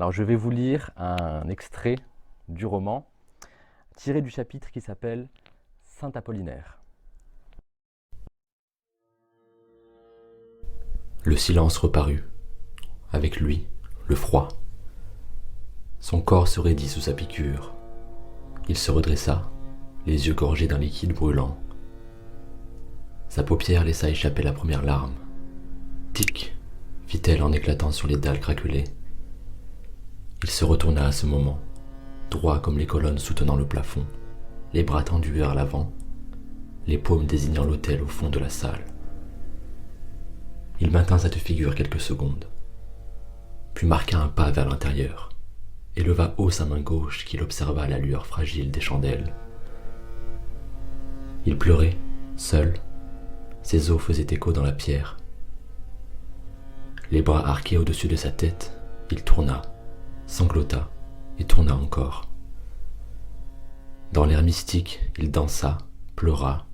Alors je vais vous lire un extrait du roman tiré du chapitre qui s'appelle Saint Apollinaire. Le silence reparut. Avec lui, le froid. Son corps se raidit sous sa piqûre. Il se redressa, les yeux gorgés d'un liquide brûlant. Sa paupière laissa échapper la première larme. Tic, fit-elle en éclatant sur les dalles craquelées. Il se retourna à ce moment, droit comme les colonnes soutenant le plafond, les bras tendus vers l'avant, les paumes désignant l'autel au fond de la salle. Il maintint cette figure quelques secondes, puis marqua un pas vers l'intérieur, et leva haut sa main gauche qu'il observa à la lueur fragile des chandelles. Il pleurait, seul, ses os faisaient écho dans la pierre. Les bras arqués au-dessus de sa tête, il tourna, sanglota et tourna encore. Dans l'air mystique, il dansa, pleura,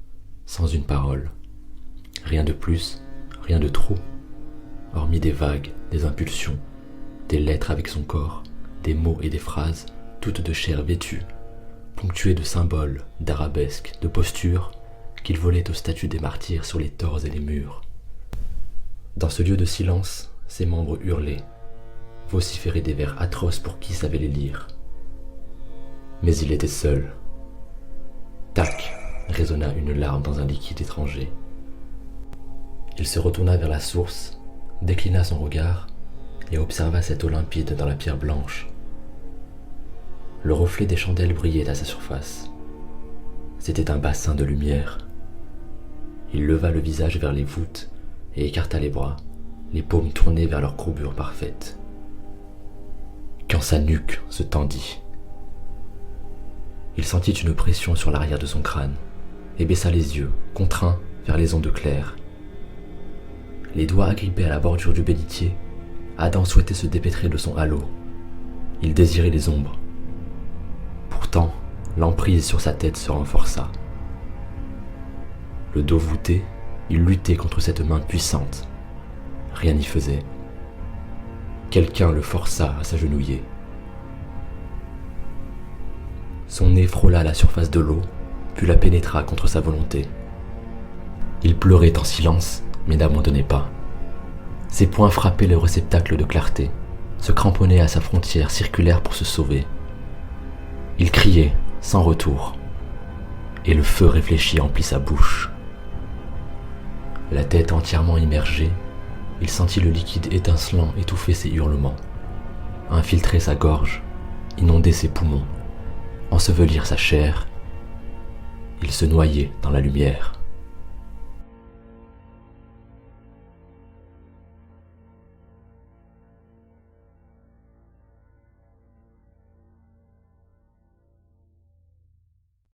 sans une parole. Rien de plus, rien de trop, hormis des vagues, des impulsions, des lettres avec son corps, des mots et des phrases, toutes de chair vêtue, ponctuées de symboles, d'arabesques, de postures, qu'il volait aux statues des martyrs sur les tors et les murs. Dans ce lieu de silence, ses membres hurlaient, vociféraient des vers atroces pour qui savait les lire. Mais il était seul. Tac, résonna une larme dans un liquide étranger. Il se retourna vers la source, déclina son regard et observa cette eau limpide dans la pierre blanche. Le reflet des chandelles brillait à sa surface. C'était un bassin de lumière. Il leva le visage vers les voûtes et écarta les bras, les paumes tournées vers leur courbure parfaite. Quand sa nuque se tendit, il sentit une pression sur l'arrière de son crâne et baissa les yeux, contraint vers les ondes claires. Les doigts agrippés à la bordure du bénitier, Adam souhaitait se dépêtrer de son halo. Il désirait les ombres. Pourtant, l'emprise sur sa tête se renforça. Le dos voûté, il luttait contre cette main puissante. Rien n'y faisait. Quelqu'un le força à s'agenouiller. Son nez frôla la surface de l'eau, puis la pénétra contre sa volonté. Il pleurait en silence, mais n'abandonnait pas. Ses poings frappaient le réceptacle de clarté, se cramponnaient à sa frontière circulaire pour se sauver. Il criait, sans retour, et le feu réfléchi emplit sa bouche. La tête entièrement immergée, il sentit le liquide étincelant étouffer ses hurlements, infiltrer sa gorge, inonder ses poumons, ensevelir sa chair. Il se noyait dans la lumière.